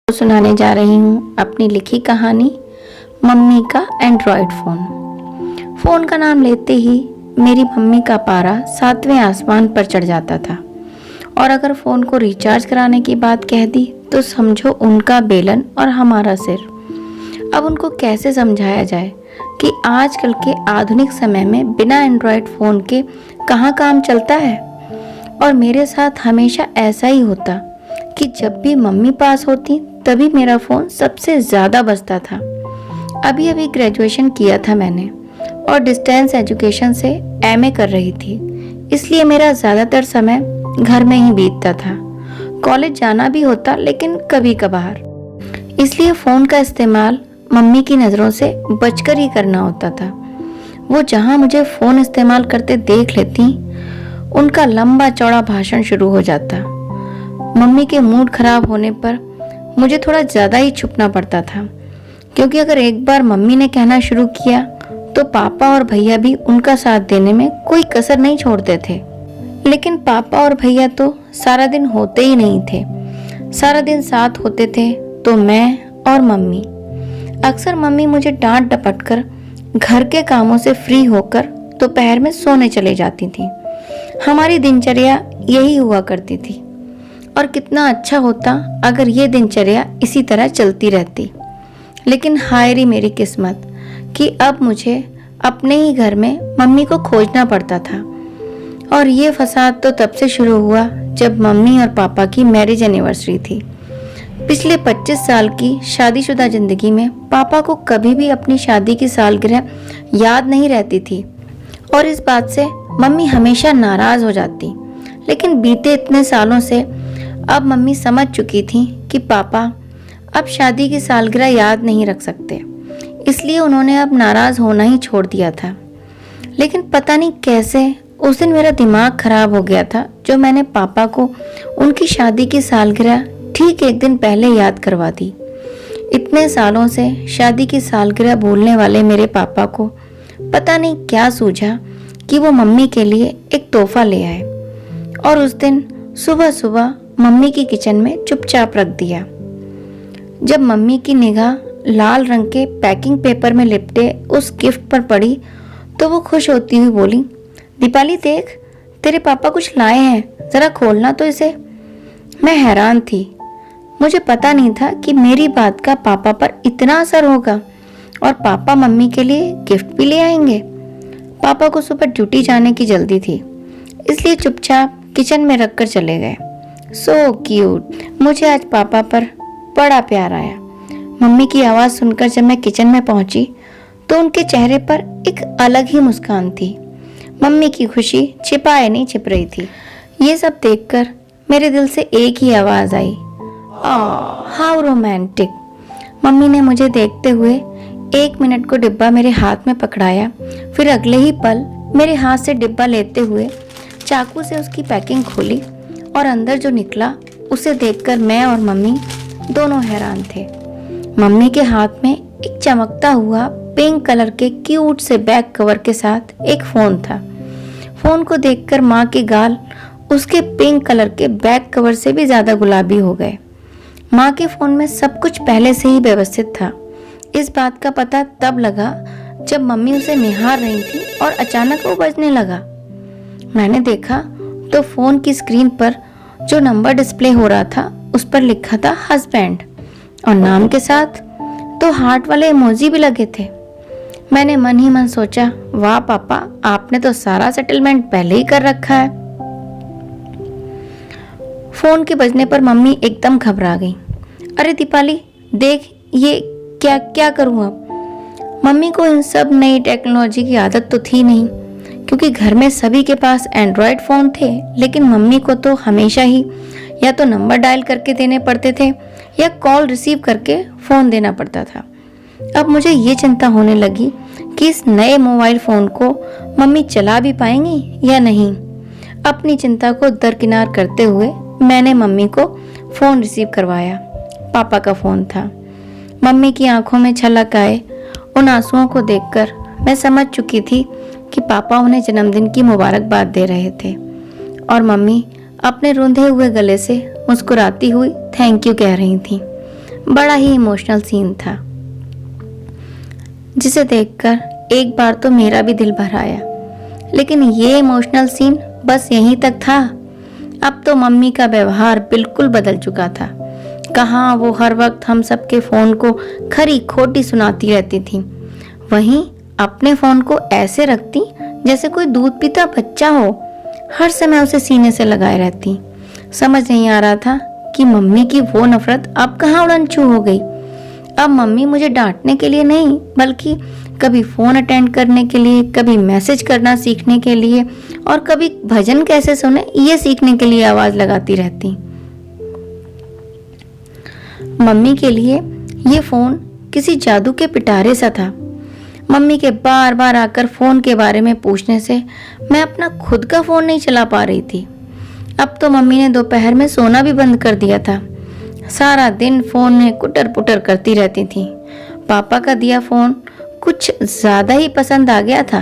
सुनाने जा रही हूँ अपनी लिखी कहानी मम्मी का एंड्रॉयड फ़ोन। फ़ोन का नाम लेते ही मेरी मम्मी का पारा 7वें आसमान पर चढ़ जाता था। और अगर फ़ोन को रिचार्ज कराने की बात कह दी तो समझो उनका बेलन और हमारा सिर। अब उनको कैसे समझाया जाए कि आजकल के आधुनिक समय में बिना एंड्रॉयड फ़ोन के कहाँ काम चलता है। और मेरे साथ हमेशा ऐसा ही होता कि जब भी मम्मी पास होती तभी मेरा फ़ोन सबसे ज़्यादा बजता था। अभी अभी ग्रेजुएशन किया था मैंने और डिस्टेंस एजुकेशन से एमए कर रही थी, इसलिए मेरा ज़्यादातर समय घर में ही बीतता था। कॉलेज जाना भी होता लेकिन कभी कभार, इसलिए फ़ोन का इस्तेमाल मम्मी की नज़रों से बचकर ही करना होता था। वो जहाँ मुझे फ़ोन इस्तेमाल करते देख लेती, उनका लंबा चौड़ा भाषण शुरू हो जाता। मम्मी के मूड खराब होने पर मुझे थोड़ा ज़्यादा ही छुपना पड़ता था, क्योंकि अगर एक बार मम्मी ने कहना शुरू किया तो पापा और भैया भी उनका साथ देने में कोई कसर नहीं छोड़ते थे। लेकिन पापा और भैया तो सारा दिन होते ही नहीं थे। सारा दिन साथ होते थे तो मैं और मम्मी। अक्सर मम्मी मुझे डांट डपट कर घर के कामों से फ्री होकर दोपहर में सोने चले जाती थी। हमारी दिनचर्या यही हुआ करती थी और कितना अच्छा होता अगर ये दिनचर्या इसी तरह चलती रहती। लेकिन हाय रे मेरी किस्मत कि अब मुझे अपने ही घर में मम्मी को खोजना पड़ता था। और ये फसाद तो तब से शुरू हुआ जब मम्मी और पापा की मैरिज एनिवर्सरी थी। पिछले 25 साल की शादीशुदा जिंदगी में पापा को कभी भी अपनी शादी की सालगिरह याद नहीं रहती थी और इस बात से मम्मी हमेशा नाराज हो जाती। लेकिन बीते इतने सालों से अब मम्मी समझ चुकी थी कि पापा अब शादी की सालगिरह याद नहीं रख सकते, इसलिए उन्होंने अब नाराज होना ही छोड़ दिया था। लेकिन पता नहीं कैसे उस दिन मेरा दिमाग खराब हो गया था, जो मैंने पापा को उनकी शादी की सालगिरह ठीक एक दिन पहले याद करवा दी। इतने सालों से शादी की सालगिरह भूलने वाले मेरे पापा को पता नहीं क्या सूझा कि वो मम्मी के लिए एक तोहफा ले आए और उस दिन सुबह सुबह मम्मी की किचन में चुपचाप रख दिया। जब मम्मी की निगाह लाल रंग के पैकिंग पेपर में लिपटे उस गिफ्ट पर पड़ी तो वो खुश होती हुई बोली, दीपाली देख, तेरे पापा कुछ लाए हैं, जरा खोलना तो इसे। मैं हैरान थी। मुझे पता नहीं था कि मेरी बात का पापा पर इतना असर होगा और पापा मम्मी के लिए गिफ्ट भी ले आएंगे। पापा को सुबह ड्यूटी जाने की जल्दी थी, इसलिए चुपचाप किचन में रखकर चले गए। So cute. मुझे आज पापा पर बड़ा प्यार आया। मम्मी की आवाज़ सुनकर जब मैं किचन में पहुंची तो उनके चेहरे पर एक अलग ही मुस्कान थी। मम्मी की खुशी छिपाए नहीं छिप रही थी। ये सब देखकर मेरे दिल से एक ही आवाज़ आई, हाउ रोमांटिक। मम्मी ने मुझे देखते हुए 1 मिनट को डिब्बा मेरे हाथ में पकड़ाया, फिर अगले ही पल मेरे हाथ से डिब्बा लेते हुए चाकू से उसकी पैकिंग खोली और अंदर जो निकला उसे देखकर मैं और मम्मी दोनों हैरान थे। मम्मी के हाथ में एक चमकता हुआ पिंक कलर के क्यूट से बैक कवर के साथ एक फ़ोन था। फ़ोन को देखकर माँ के गाल उसके पिंक कलर के बैक कवर से भी ज़्यादा गुलाबी हो गए। माँ के फ़ोन में सब कुछ पहले से ही व्यवस्थित था। इस बात का पता तब लगा जब मम्मी उसे निहार रही थी और अचानक वो बजने लगा। मैंने देखा तो फ़ोन की स्क्रीन पर जो नंबर डिस्प्ले हो रहा था उस पर लिखा था हस्बैंड और नाम के साथ तो हार्ट वाले इमोजी भी लगे थे। मैंने मन ही मन सोचा, वाह पापा, आपने तो सारा सेटलमेंट पहले ही कर रखा है। फ़ोन के बजने पर मम्मी एकदम घबरा गई। अरे दीपाली देख, ये क्या क्या करूँ अब। मम्मी को इन सब नई टेक्नोलॉजी की आदत तो थी नहीं, क्योंकि घर में सभी के पास एंड्रॉयड फ़ोन थे। लेकिन मम्मी को तो हमेशा ही या तो नंबर डायल करके देने पड़ते थे या कॉल रिसीव करके फ़ोन देना पड़ता था। अब मुझे ये चिंता होने लगी कि इस नए मोबाइल फ़ोन को मम्मी चला भी पाएंगी या नहीं। अपनी चिंता को दरकिनार करते हुए मैंने मम्मी को फ़ोन रिसीव करवाया। पापा का फ़ोन था। मम्मी की आंखों में छलक आए। उन आंसुओं को देखकर मैं समझ चुकी थी कि पापा उन्हें जन्मदिन की मुबारकबाद दे रहे थे और मम्मी अपने रूंधे हुए गले से मुस्कुराती हुई थैंक यू कह रही थी। बड़ा ही इमोशनल सीन था, जिसे देखकर एक बार तो मेरा भी दिल भर आया। लेकिन ये इमोशनल सीन बस यहीं तक था। अब तो मम्मी का व्यवहार बिल्कुल बदल चुका था। कहाँ वो हर वक्त हम सबके फ़ोन को खरी खोटी सुनाती रहती थी, वहीं अपने फ़ोन को ऐसे रखती जैसे कोई दूध पीता बच्चा हो। हर समय उसे सीने से लगाए रहती। समझ नहीं आ रहा था कि मम्मी की वो नफरत अब कहाँ उड़न छू हो गई। अब मम्मी मुझे डांटने के लिए नहीं, बल्कि कभी फ़ोन अटेंड करने के लिए, कभी मैसेज करना सीखने के लिए और कभी भजन कैसे सुने ये सीखने के लिए आवाज़ लगाती रहती। मम्मी के लिए ये फ़ोन किसी जादू के पिटारे सा था। मम्मी के बार बार आकर फ़ोन के बारे में पूछने से मैं अपना खुद का फ़ोन नहीं चला पा रही थी। अब तो मम्मी ने दोपहर में सोना भी बंद कर दिया था। सारा दिन फ़ोन में कुटर पुटर करती रहती थी। पापा का दिया फ़ोन कुछ ज़्यादा ही पसंद आ गया था।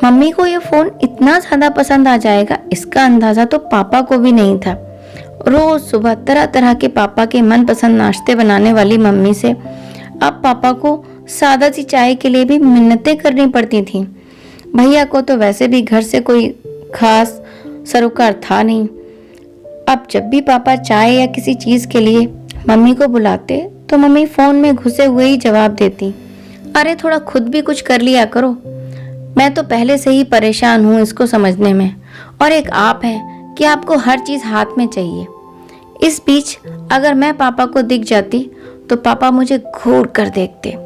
मम्मी को यह फ़ोन इतना ज़्यादा पसंद आ जाएगा, इसका अंदाज़ा तो पापा को भी नहीं था। रोज़ सुबह तरह तरह के पापा के मनपसंद नाश्ते बनाने वाली मम्मी से अब पापा को सादा सी चाय के लिए भी मिन्नतें करनी पड़ती थीं। भैया को तो वैसे भी घर से कोई खास सरोकार था नहीं। अब जब भी पापा चाय या किसी चीज़ के लिए मम्मी को बुलाते तो मम्मी फ़ोन में घुसे हुए ही जवाब देती, अरे थोड़ा खुद भी कुछ कर लिया करो, मैं तो पहले से ही परेशान हूँ इसको समझने में, और एक आप हैं कि आपको हर चीज़ हाथ में चाहिए। इस बीच अगर मैं पापा को दिख जाती तो पापा मुझे घूर कर देखते,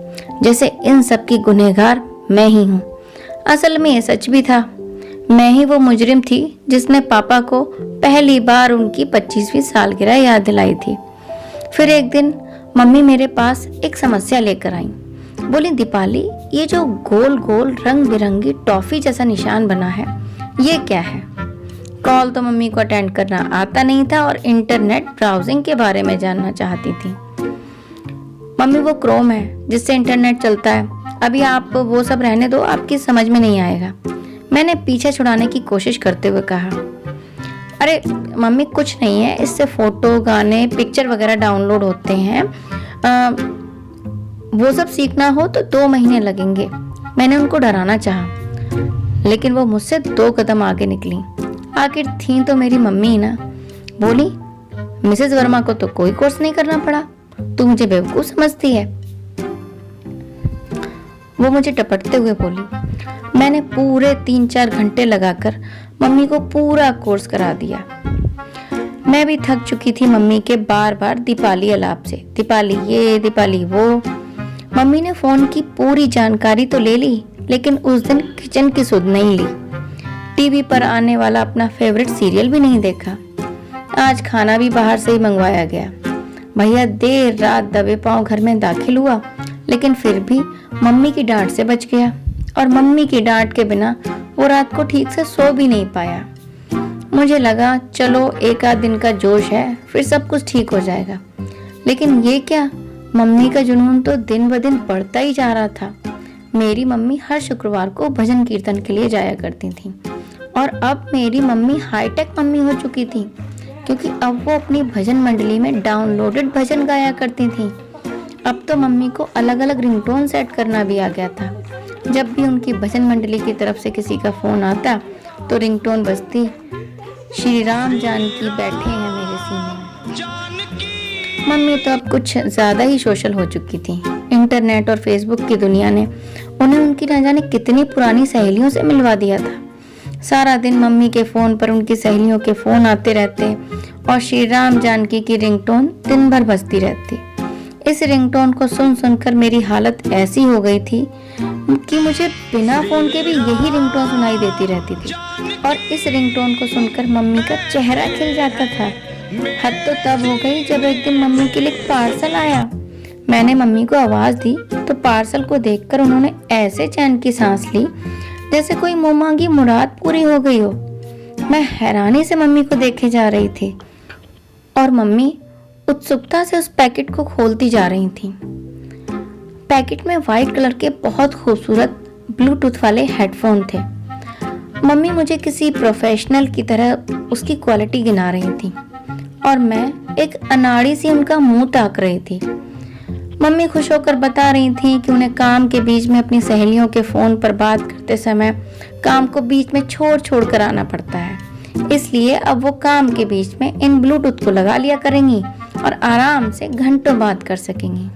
जैसे इन सब की गुनहगार मैं ही हूँ। असल में ये सच भी था। मैं ही वो मुजरिम थी जिसने पापा को पहली बार उनकी 25वीं सालगिरह याद दिलाई थी। फिर एक दिन मम्मी मेरे पास एक समस्या लेकर आई। बोली, दीपाली, ये जो गोल गोल रंग बिरंगी टॉफी जैसा निशान बना है, ये क्या है? कॉल तो मम्मी को अटेंड करना आता नहीं था और इंटरनेट ब्राउजिंग के बारे में जानना चाहती थी। मम्मी, वो क्रोम है जिससे इंटरनेट चलता है, अभी आप वो सब रहने दो, आपकी समझ में नहीं आएगा। मैंने पीछे छुड़ाने की कोशिश करते हुए कहा, अरे मम्मी कुछ नहीं है, इससे फोटो, गाने, पिक्चर वगैरह डाउनलोड होते हैं, वो सब सीखना हो तो 2 महीने लगेंगे। मैंने उनको डराना चाहा, लेकिन वो मुझसे 2 कदम आगे निकली। आखिर थी तो मेरी मम्मी ही ना। बोली, मिसेस वर्मा को तो कोई कोर्स नहीं करना पड़ा, तू मुझे बेवकूफ समझती है। वो मुझे टपटते हुए बोली। मैंने पूरे 3-4 घंटे लगाकर मम्मी को पूरा कोर्स करा दिया। मैं भी थक चुकी थी मम्मी के बार बार दीपाली अलाप से, दीपाली ये, दीपाली वो। मम्मी ने फोन की पूरी जानकारी तो ले ली, लेकिन उस दिन किचन की सुध नहीं ली। टीवी पर आने वाला अपना फेवरेट सीरियल भी नहीं देखा। आज खाना भी बाहर से ही मंगवाया गया। भैया देर रात दबे पांव घर में दाखिल हुआ, लेकिन फिर भी मम्मी की डांट से बच गया, और मम्मी की डांट के बिना वो रात को ठीक से सो भी नहीं पाया। मुझे लगा चलो 1 आध दिन का जोश है, फिर सब कुछ ठीक हो जाएगा। लेकिन ये क्या, मम्मी का जुनून तो दिन ब दिन बढ़ता ही जा रहा था। मेरी मम्मी हर शुक्रवार को भजन कीर्तन के लिए जाया करती थी, और अब मेरी मम्मी हाईटेक मम्मी हो चुकी थी, क्योंकि अब वो अपनी भजन मंडली में डाउनलोडेड भजन गाया करती थी। अब तो मम्मी को अलग अलग रिंगटोन सेट करना भी आ गया था। जब भी उनकी भजन मंडली की तरफ से किसी का फोन आता तो रिंगटोन बजती, श्री राम जानकी बैठे हैं मेरे सीने में। मम्मी तो अब कुछ ज्यादा ही सोशल हो चुकी थी। इंटरनेट और फेसबुक की दुनिया ने उन्हें उनकी न जाने कितनी पुरानी सहेलियों से मिलवा दिया था। सारा दिन मम्मी के फोन पर उनकी सहेलियों के फोन आते रहते और श्री राम जानकी की रिंगटोन दिन भर बजती रहती। इस रिंगटोन को सुन सुनकर मेरी हालत ऐसी हो गई थी कि मुझे बिना फोन के भी यही रिंगटोन सुनाई देती रहती थी, और इस रिंगटोन को सुनकर मम्मी का चेहरा खिल जाता था। हद तो तब हो गई जब एक दिन मम्मी के लिए पार्सल आया। मैंने मम्मी को आवाज दी तो पार्सल को देखकर उन्होंने ऐसे चैन की सांस ली जैसे कोई मुंह मांगी मुराद पूरी हो गई हो। मैं हैरानी से मम्मी को देखे जा रही थी, और मम्मी उत्सुकता से उस पैकेट को खोलती जा रही थी। पैकेट में व्हाइट कलर के बहुत खूबसूरत ब्लूटूथ वाले हेडफोन थे। मम्मी मुझे किसी प्रोफेशनल की तरह उसकी क्वालिटी गिना रही थी, और मैं एक अनाड़ी सी उनका मुंह ताक रही थी। मम्मी खुश होकर बता रही थी कि उन्हें काम के बीच में अपनी सहेलियों के फोन पर बात करते समय काम को बीच में छोड़ कर आना पड़ता है, इसलिए अब वो काम के बीच में इन ब्लूटूथ को लगा लिया करेंगी और आराम से घंटों बात कर सकेंगी।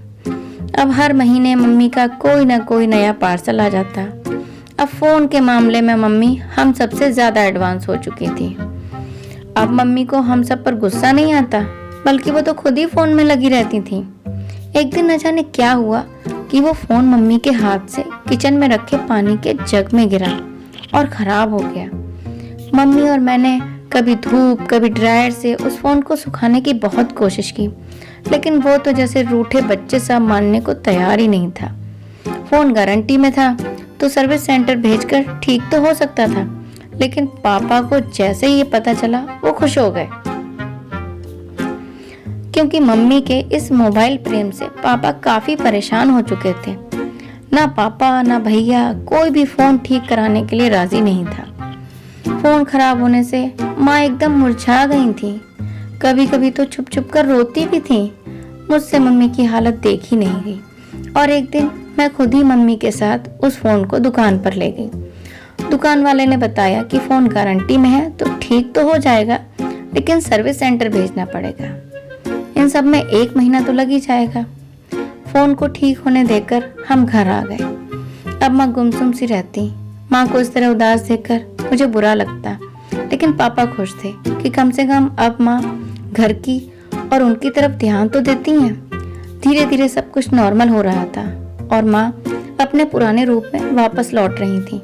अब हर महीने मम्मी का कोई ना कोई नया पार्सल आ जाता। अब फोन के मामले में मम्मी हम सबसे ज्यादा एडवांस हो चुकी थी। अब मम्मी को हम सब पर गुस्सा नहीं आता, बल्कि वो तो खुद ही फोन में लगी रहती थी। एक दिन न जाने क्या हुआ कि वो फोन मम्मी के हाथ से किचन में रखे पानी के जग में गिरा और खराब हो गया। मम्मी और मैंने कभी धूप कभी ड्रायर से उस फोन को सुखाने की बहुत कोशिश की, लेकिन वो तो जैसे रूठे बच्चे सा मानने को तैयार ही नहीं था। फोन गारंटी में था तो सर्विस सेंटर भेजकर ठीक तो हो सकता था, लेकिन पापा को जैसे ही ये पता चला वो खुश हो गए, क्योंकि मम्मी के इस मोबाइल प्रेम से पापा काफी परेशान हो चुके थे। ना पापा ना भैया कोई भी फोन ठीक कराने के लिए राजी नहीं था। फोन खराब होने से माँ एकदम मुरझा गई थी, कभी कभी तो छुप छुप कर रोती भी थी। मुझसे मम्मी की हालत देखी नहीं गई और एक दिन मैं खुद ही मम्मी के साथ उस फोन को दुकान पर ले गई। दुकान वाले ने बताया कि फोन गारंटी में है तो ठीक तो हो जाएगा, लेकिन सर्विस सेंटर भेजना पड़ेगा। इन सब में 1 महीना तो लग ही जाएगा। फोन को ठीक होने देकर हम घर आ गए। अब माँ गुमसुम सी रहती। माँ को इस तरह उदास देखकर मुझे बुरा लगता, लेकिन पापा खुश थे कि कम से कम अब माँ घर की और उनकी तरफ ध्यान तो देती हैं। धीरे धीरे सब कुछ नॉर्मल हो रहा था और माँ अपने पुराने रूप में वापस लौट रही थी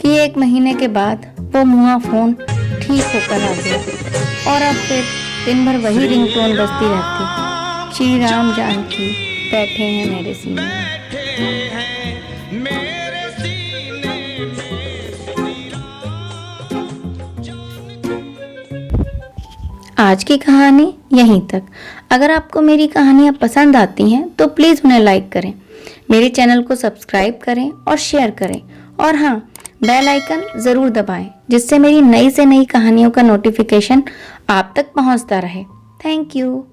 कि 1 महीने के बाद वो मुआ फोन ठीक होकर आ गया और अब फिर दिन भर वही रिंगटोन बजती रहती, श्री राम जानकी बैठे हैं मेरे सीने में। आज की कहानी यहीं तक। अगर आपको मेरी कहानियाँ पसंद आती हैं तो प्लीज़ उन्हें लाइक करें, मेरे चैनल को सब्सक्राइब करें और शेयर करें, और हाँ, बेल आइकन ज़रूर दबाएं जिससे मेरी नई से नई कहानियों का नोटिफिकेशन आप तक पहुंचता रहे। Thank you.